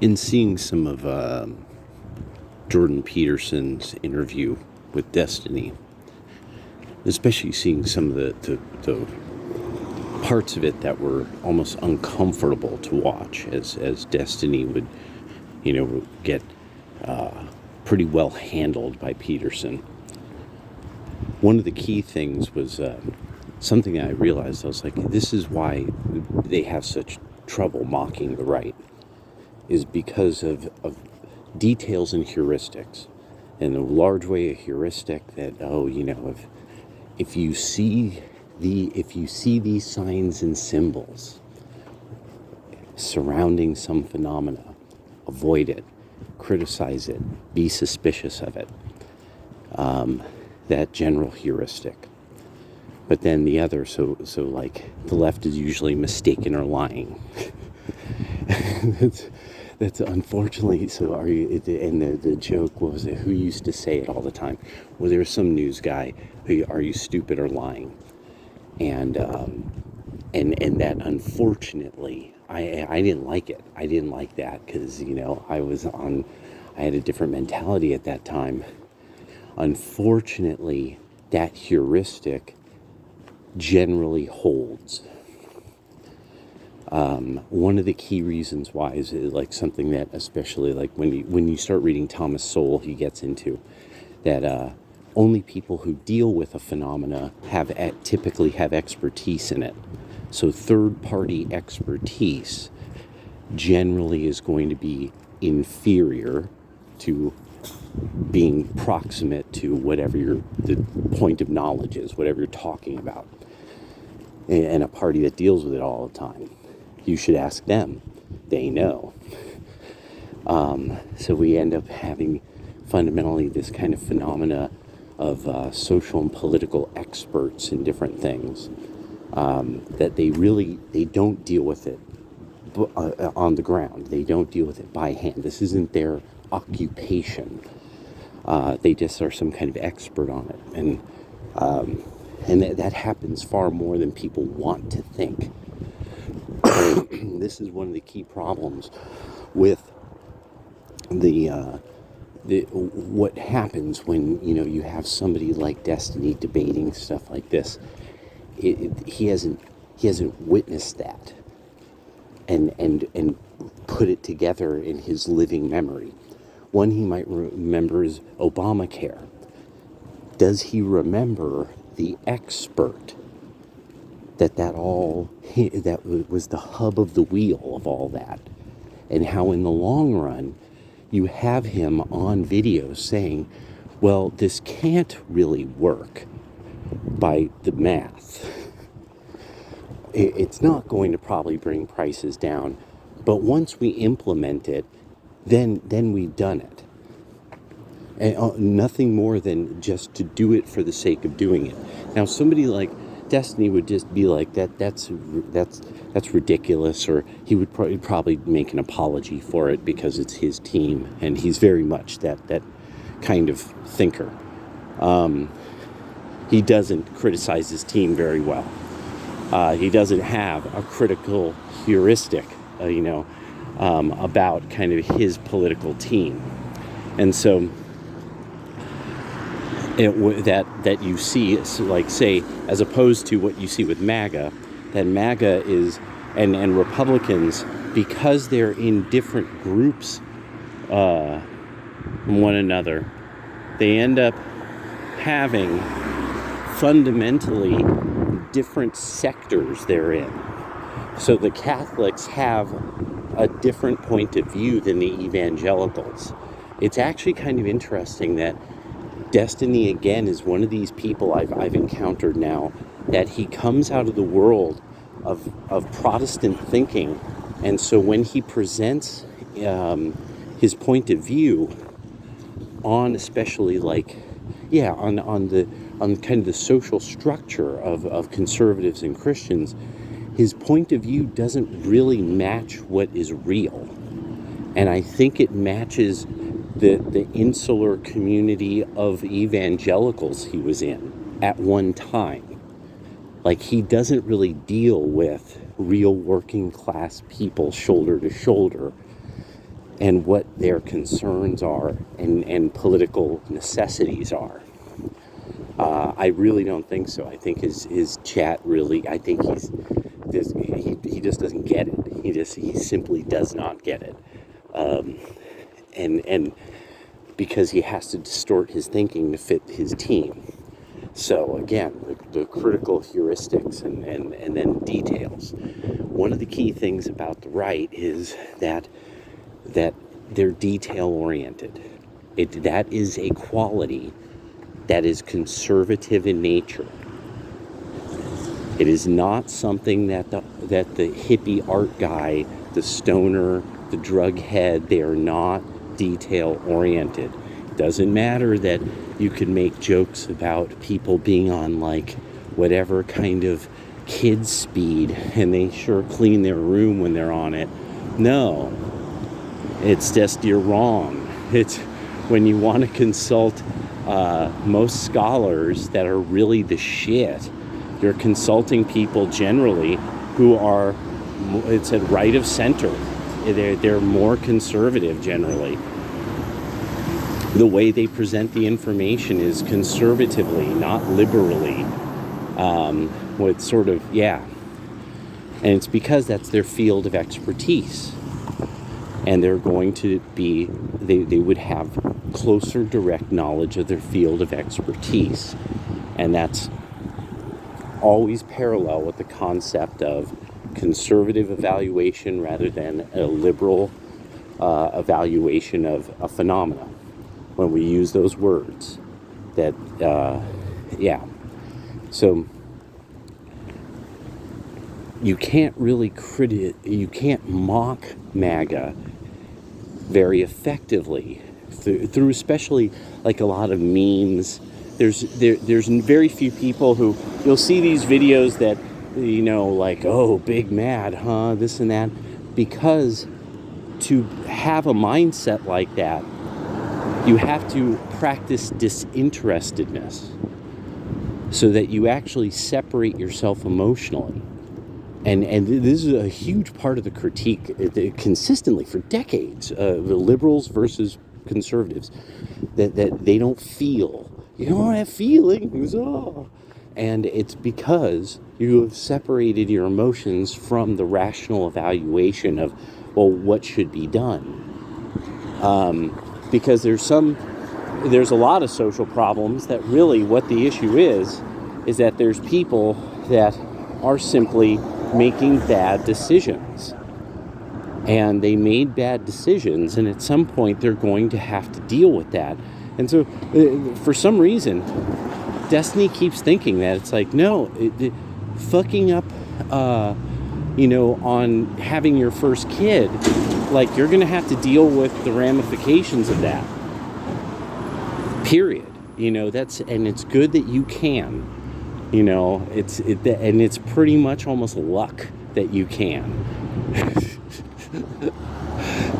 In seeing some of Jordan Peterson's interview with Destiny, especially seeing some of the parts of it that were almost uncomfortable to watch as Destiny would, get pretty well handled by Peterson. One of the key things was something I realized. I was like, this is why they have such trouble mocking the right, is because of details and heuristics. And a large way, a heuristic that, if you see these signs and symbols surrounding some phenomena, avoid it, criticize it, be suspicious of it. That general heuristic. But then the other, so like the left is usually mistaken or lying. That's unfortunately, so are you, and the joke, what was it, who used to say it all the time? Well, there was some news guy, are you stupid or lying? And that unfortunately, I didn't like it. I didn't like that because, I had a different mentality at that time. Unfortunately, that heuristic generally holds. One of the key reasons why is like something that, especially like when you start reading Thomas Sowell, he gets into that only people who deal with a phenomena typically have expertise in it. So third-party expertise generally is going to be inferior to being proximate to whatever the point of knowledge is, whatever you're talking about. And a party that deals with it all the time, you should ask them. They know. So we end up having fundamentally this kind of phenomena of social and political experts in different things that they don't deal with it on the ground. They don't deal with it by hand. This isn't their occupation. They just are some kind of expert on it, and that happens far more than people want to think. This is one of the key problems with what happens when you have somebody like Destiny debating stuff like this. He hasn't witnessed that and put it together in his living memory. One he might remember is Obamacare. Does he remember the expert that was the hub of the wheel of all that, and how in the long run you have him on video saying, well, this can't really work by the math. It's not going to probably bring prices down, but once we implement it, then we've done it. And nothing more than just to do it for the sake of doing it. Now, somebody like Destiny would just be like, that's ridiculous, or he would probably make an apology for it because it's his team, and he's very much that kind of thinker. He doesn't criticize his team very well. He doesn't have a critical heuristic, about kind of his political team. And so that you see, like, say, as opposed to what you see with MAGA, that MAGA is, and Republicans, because they're in different groups from one another, they end up having fundamentally different sectors they're in. So the Catholics have a different point of view than the evangelicals. It's actually kind of interesting that Destiny, again, is one of these people I've encountered now, that he comes out of the world of Protestant thinking, and so when he presents his point of view on, especially like, on kind of the social structure of conservatives and Christians, his point of view doesn't really match what is real. And I think it matches the insular community of evangelicals he was in at one time. Like, he doesn't really deal with real working class people shoulder to shoulder. and what their concerns are and political necessities are. I really don't think so. I think his chat really, I think he just doesn't get it. He simply does not get it. And because he has to distort his thinking to fit his team. So again, the critical heuristics and then details. One of the key things about the right is that they're detail oriented. That is a quality that is conservative in nature. It is not something that the hippie art guy, the stoner, the drug head, they are not detail oriented. It doesn't matter that you can make jokes about people being on like whatever kind of kid speed and they sure clean their room when they're on it. No, it's just you're wrong. It's when you want to consult most scholars that are really the shit. You're consulting people generally who are, it's at right of center. They're more conservative generally. The way they present the information is conservatively, not liberally. With sort of, yeah. And it's because that's their field of expertise. And they're going to be, they would have closer direct knowledge of their field of expertise. And that's always parallel with the concept of conservative evaluation rather than a liberal evaluation of a phenomena. When we use those words, that, yeah. So you can't really you can't mock MAGA very effectively through especially like a lot of memes. There's very few people who, you'll see these videos that, you know, like, oh, big mad, huh, this and that, because to have a mindset like that, you have to practice disinterestedness so that you actually separate yourself emotionally. And this is a huge part of the critique consistently for decades, the liberals versus conservatives, that they don't feel. You don't have feelings. Oh. And it's because you have separated your emotions from the rational evaluation of, well, what should be done. Because there's a lot of social problems that really what the issue is that there's people that are simply making bad decisions. And they made bad decisions, and at some point they're going to have to deal with that. And so, for some reason, Destiny keeps thinking that it's like, no, fucking up, on having your first kid, like, you're going to have to deal with the ramifications of that. Period. And it's good that you can. And it's pretty much almost luck that you can.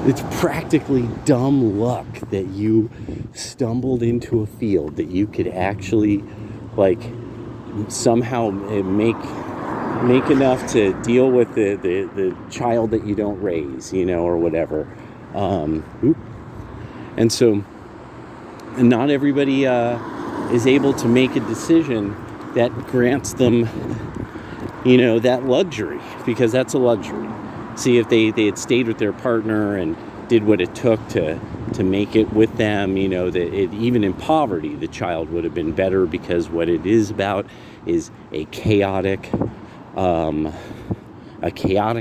It's practically dumb luck that you stumbled into a field that you could actually, like, somehow make enough to deal with the child that you don't raise, or whatever. And so not everybody is able to make a decision that grants them, that luxury, because that's a luxury. See, if they had stayed with their partner and did what it took to make it with them, even in poverty, the child would have been better, because what it is about is a chaotic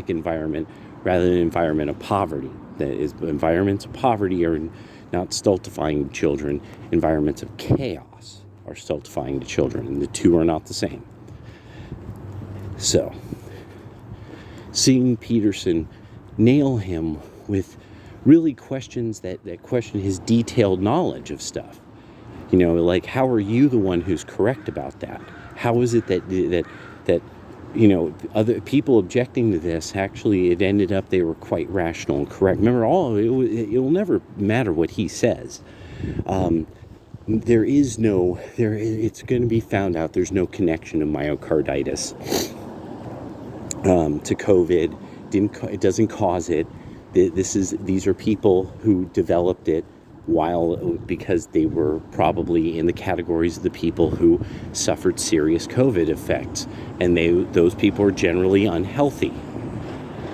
environment rather than an environment of poverty. That is, environments of poverty are not stultifying children. Environments of chaos are stultifying to children, and the two are not the same. So, seeing Peterson nail him with really questions that question his detailed knowledge of stuff. Like, how are you the one who's correct about that? How is it that other people objecting to this, actually it ended up they were quite rational and correct? Remember, it will never matter what he says. It's going to be found out there's no connection to myocarditis to COVID. It doesn't cause it. these are people who developed it because they were probably in the categories of the people who suffered serious COVID effects, and those people are generally unhealthy.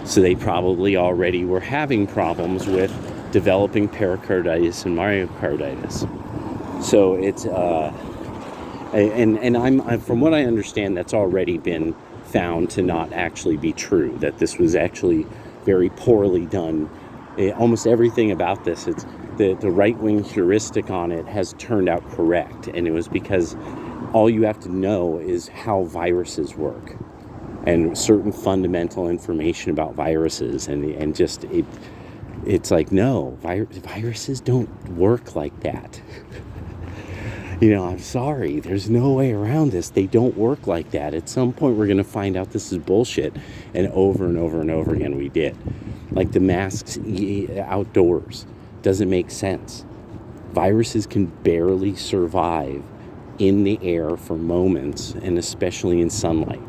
So they probably already were having problems with developing pericarditis and myocarditis. So it's and I'm from what I understand, that's already been found to not actually be true. That this was actually very poorly done. Almost everything about this, it's the right-wing heuristic on it has turned out correct, and it was because all you have to know is how viruses work and certain fundamental information about viruses, and just it's like, no, viruses don't work like that. I'm sorry, there's no way around this. They don't work like that. At some point we're going to find out this is bullshit, and over and over and over again we did. Like the masks outdoors doesn't make sense. Viruses can barely survive in the air for moments, and especially in sunlight.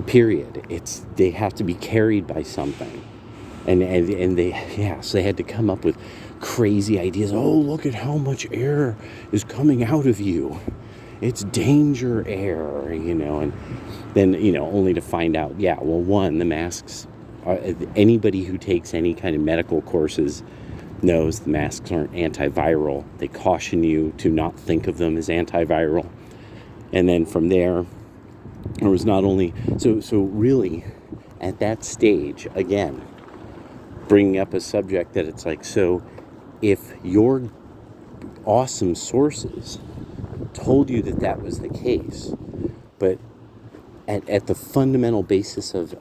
Period. They have to be carried by something, and so they had to come up with crazy ideas. Oh, look at how much air is coming out of you. It's danger air, and then only to find out, one, the masks. Anybody who takes any kind of medical courses knows the masks aren't antiviral. They caution you to not think of them as antiviral, and then from there. It was not only so really at that stage, again, bringing up a subject that it's like, so if your awesome sources told you that was the case, but at the fundamental basis of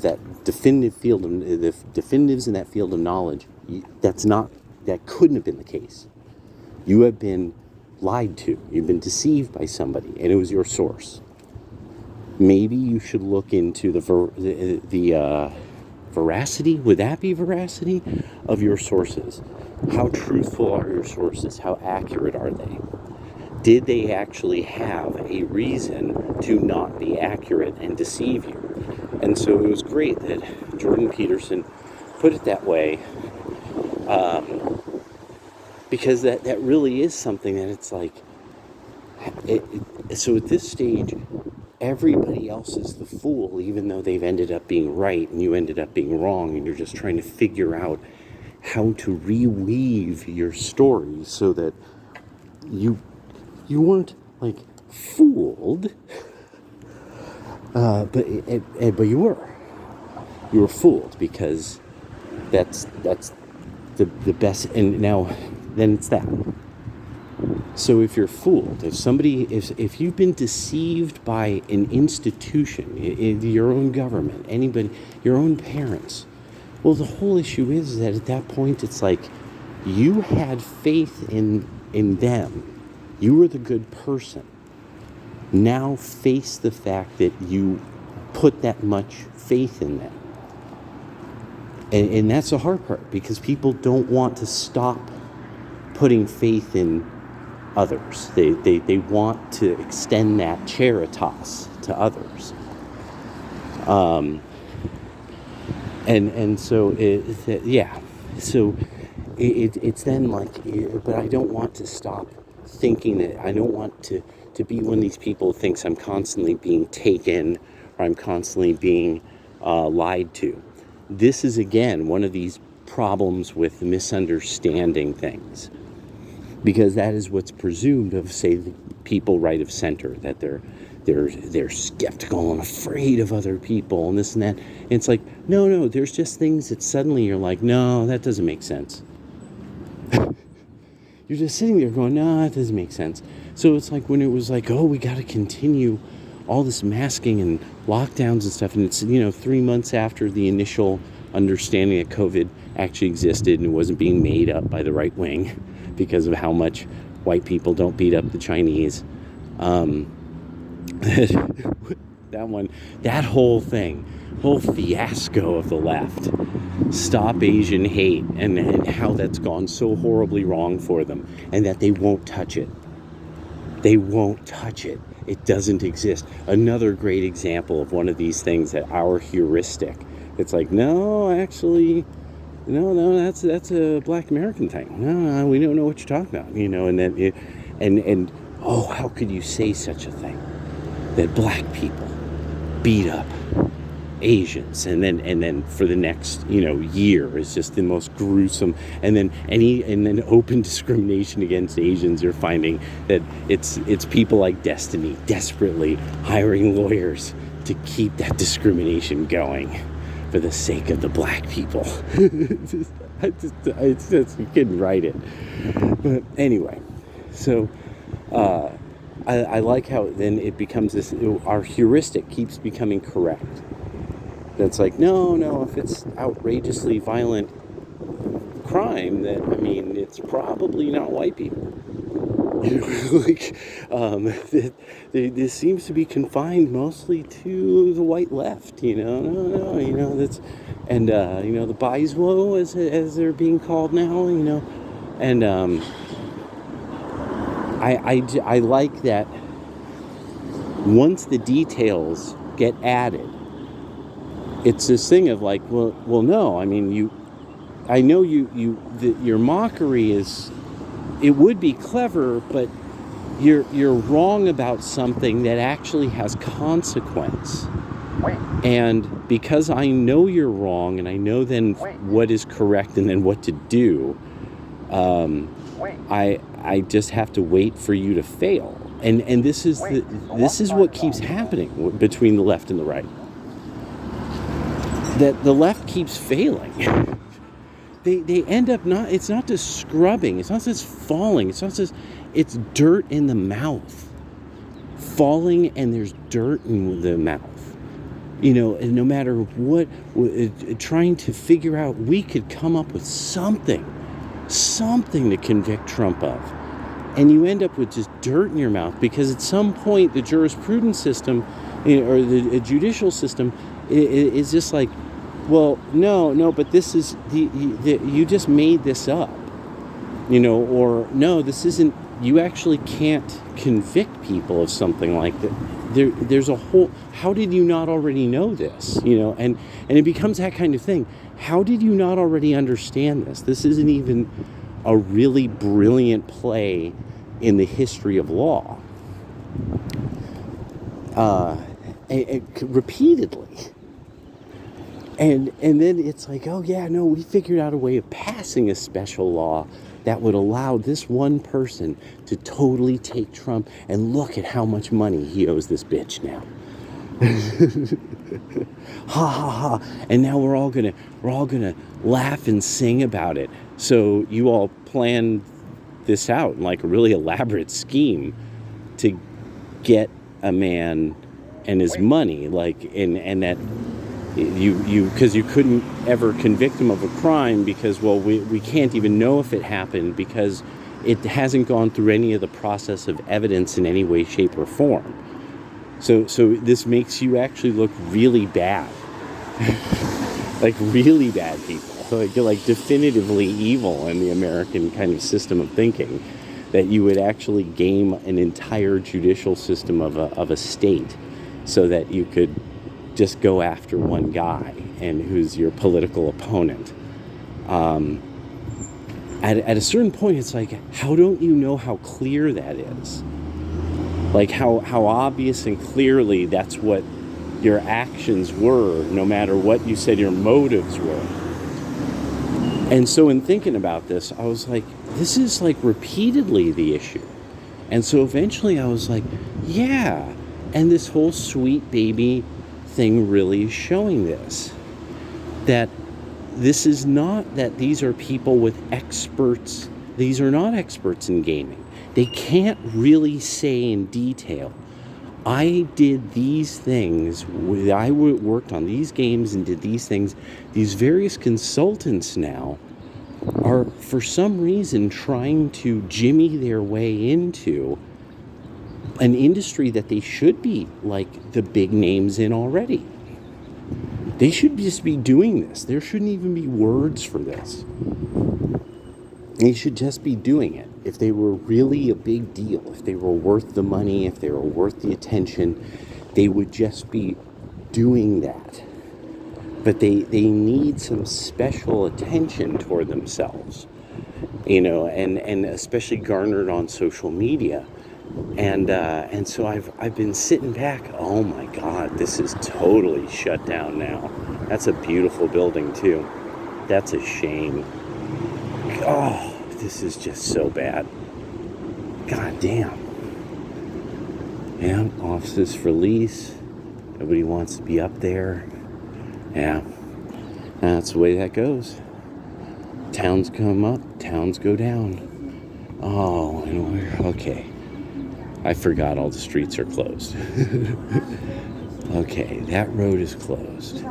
that definitive field, the definitives in that field of knowledge, that couldn't have been the case. You have been lied to. You've been deceived by somebody, and it was your source. Maybe you should look into the veracity, would that be veracity, of your sources? How truthful are your sources? How accurate are they? Did they actually have a reason to not be accurate and deceive you? And so it was great that Jordan Peterson put it that way, because that really is something that it's like, so at this stage, everybody else is the fool, even though they've ended up being right and you ended up being wrong, and you're just trying to figure out how to reweave your story so that you weren't like fooled, but you were fooled, because that's the best. And now then it's that. So if you're fooled, if you've been deceived by an institution, your own government, anybody, your own parents, well, the whole issue is that at that point it's like you had faith in them. You were the good person. Now face the fact that you put that much faith in them. And that's the hard part, because people don't want to stop putting faith in others. They want to extend that charitas to others. And so so it's then like, but I don't want to stop thinking that. I don't want to be one of these people who thinks I'm constantly being taken, or I'm constantly being lied to. This is, again, one of these problems with misunderstanding things, because that is what's presumed of, say, the people right of center, that they're skeptical and afraid of other people and this and that. And it's like, no, there's just things that suddenly you're like, no, that doesn't make sense. You're just sitting there going, no, that doesn't make sense. So it's like when it was like, oh, we got to continue all this masking and lockdowns and stuff, and it's 3 months after the initial understanding that COVID actually existed and it wasn't being made up by the right wing because of how much white people don't beat up the Chinese. That whole fiasco of the left, stop Asian hate, and how that's gone so horribly wrong for them, and that they won't touch it. They won't touch it. It doesn't exist. Another great example of one of these things, that our heuristic, it's like, no, actually, no, that's a Black American thing. No, we don't know what you're talking about, and then and oh, how could you say such a thing? That black people beat up Asians, and then for the next year is just the most gruesome, and then open discrimination against Asians. You're finding that it's people like Destiny desperately hiring lawyers to keep that discrimination going for the sake of the black people. You couldn't write it. But anyway, so I like how then it becomes this, our heuristic keeps becoming correct. That's like, no, if it's outrageously violent crime, it's probably not white people. This seems to be confined mostly to the white left. No, that's, and the Biswo as they're being called now. And I like that once the details get added. It's this thing of like, well, no. I know your mockery is, it would be clever, but you're wrong about something that actually has consequence. And because I know you're wrong, and I know then what is correct and then what to do, I just have to wait for you to fail. And this is what keeps happening between the left and the right. That the left keeps failing. They end up it's not just scrubbing, it's not just falling, it's dirt in the mouth. Falling, and there's dirt in the mouth. And no matter what, trying to figure out, we could come up with something to convict Trump of. And you end up with just dirt in your mouth, because at some point the jurisprudence system, or the judicial system, is just like, well, no, but this is you just made this up, or no, this isn't. You actually can't convict people of something like that. There's a whole. How did you not already know this? And it becomes that kind of thing. How did you not already understand this? This isn't even a really brilliant play in the history of law. Repeatedly. And then it's like, oh yeah, no, we figured out a way of passing a special law that would allow this one person to totally take Trump, and look at how much money he owes this bitch now. Ha ha ha. And now we're all gonna laugh and sing about it. So you all planned this out in like a really elaborate scheme to get a man and his money, and that you because you couldn't ever convict him of a crime, because we can't even know if it happened, because it hasn't gone through any of the process of evidence in any way, shape, or form. So this makes you actually look really bad. Like really bad people, like definitively evil in the American kind of system of thinking, that you would actually game an entire judicial system of a state so that you could just go after one guy and who's your political opponent. At a certain point, it's like, how don't you know how clear that is? Like how obvious and clearly that's what your actions were, no matter what you said your motives were. And so in thinking about this, I was like, this is like repeatedly the issue. And so eventually I was like, yeah, and this whole sweet baby thing really is showing this. That this is not that these are people with experts. These are not experts in gaming. They can't really say in detail, I did these things, I worked on these games and did these things. These various consultants now are, for some reason, trying to jimmy their way into an industry that they should be like the big names in already. They should just be doing this. There shouldn't even be words for this. They should just be doing it. If they were really a big deal, if they were worth the money, if they were worth the attention, they would just be doing that. but they need some special attention toward themselves, and especially garnered on social media. And so I've been sitting back. Oh my God, this is totally shut down now. That's a beautiful building too. That's a shame. Oh, this is just so bad. God damn. Yeah, offices for lease. Nobody wants to be up there. Yeah, that's the way that goes. Towns come up, towns go down. Oh, and okay. I forgot all the streets are closed. Okay, that road is closed.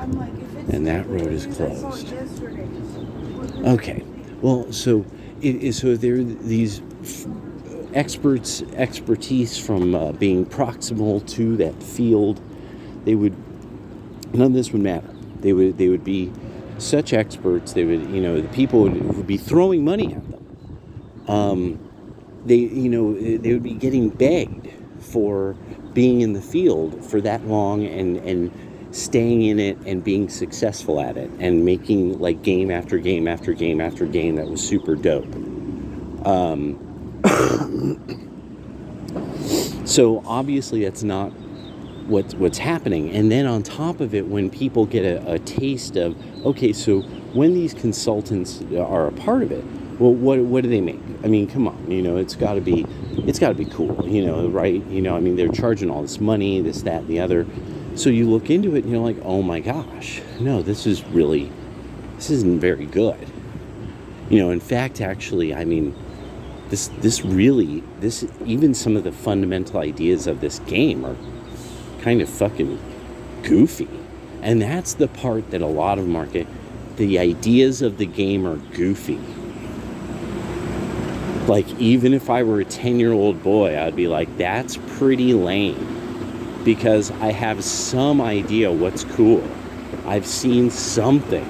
And that road is closed. Okay, well, so there are these expertise from being proximal to that field. None of this would matter. They would be such experts. They would, the people would be throwing money at them. They would be getting begged for being in the field for that long and staying in it and being successful at it and making like game after game after game after game that was super dope. So obviously that's not what's happening. And then on top of it, when people get a taste of, okay, so when these consultants are a part of it, well, what do they make? I mean, come on, it's got to be cool, right? I mean, they're charging all this money, this, that, and the other. So you look into it and you're like, oh my gosh, no, this isn't very good. In fact, actually, I mean, this even some of the fundamental ideas of this game are kind of fucking goofy. And that's the part that a lot of the ideas of the game are goofy. Like, even if I were a 10-year-old boy, I'd be like, that's pretty lame. Because I have some idea what's cool. I've seen something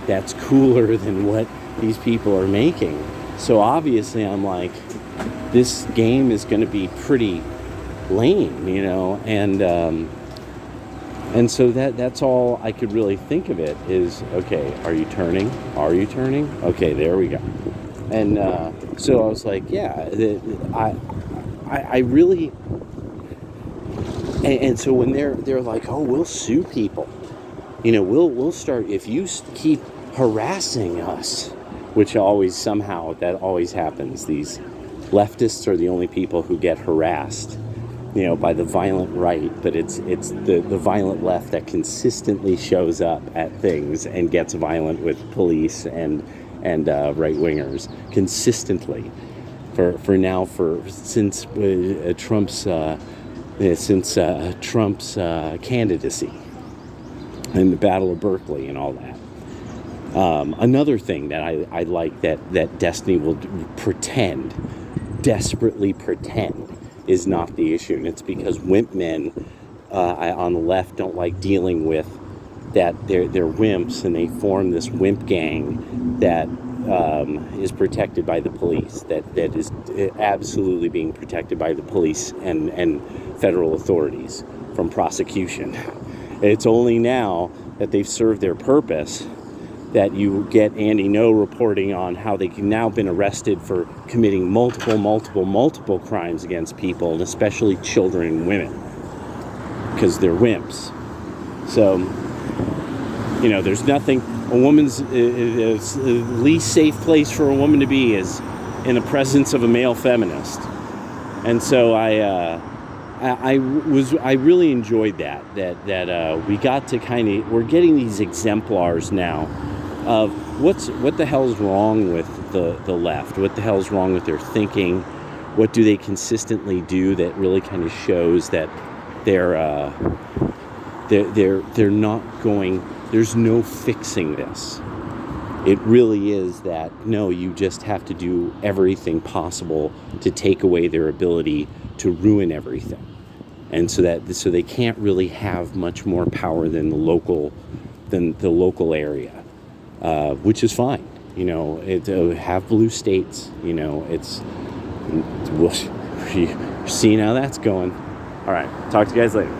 that's cooler than what these people are making. So obviously I'm like, this game is going to be pretty lame, and so that's all I could really think of it is, okay, are you turning? Okay, there we go. And so I was like, yeah, I really, and so when they're like, oh, we'll sue people, we'll start, if you keep harassing us, which always happens. These leftists are the only people who get harassed, by the violent right, but it's the violent left that consistently shows up at things and gets violent with police and right-wingers consistently since Trump's candidacy and the Battle of Berkeley and all that. Another thing that I like that Destiny will desperately pretend is not the issue, and it's because wimp men on the left don't like dealing with that. They're wimps, and they form this wimp gang that is protected by the police, that is absolutely being protected by the police and federal authorities from prosecution. It's only now that they've served their purpose that you get Andy No reporting on how they've now been arrested for committing multiple crimes against people, and especially children and women, because they're wimps. So, there's nothing, a woman's least safe place for a woman to be is in the presence of a male feminist. And so I really enjoyed that we got to we're getting these exemplars now of what the hell's wrong with the left, what the hell's wrong with their thinking, what do they consistently do that really kind of shows that they're not going, there's no fixing this. It really is that, no, you just have to do everything possible to take away their ability to ruin everything. And so they can't really have much more power than the local area. Which is fine, have blue states, we're seeing how that's going. All right, talk to you guys later.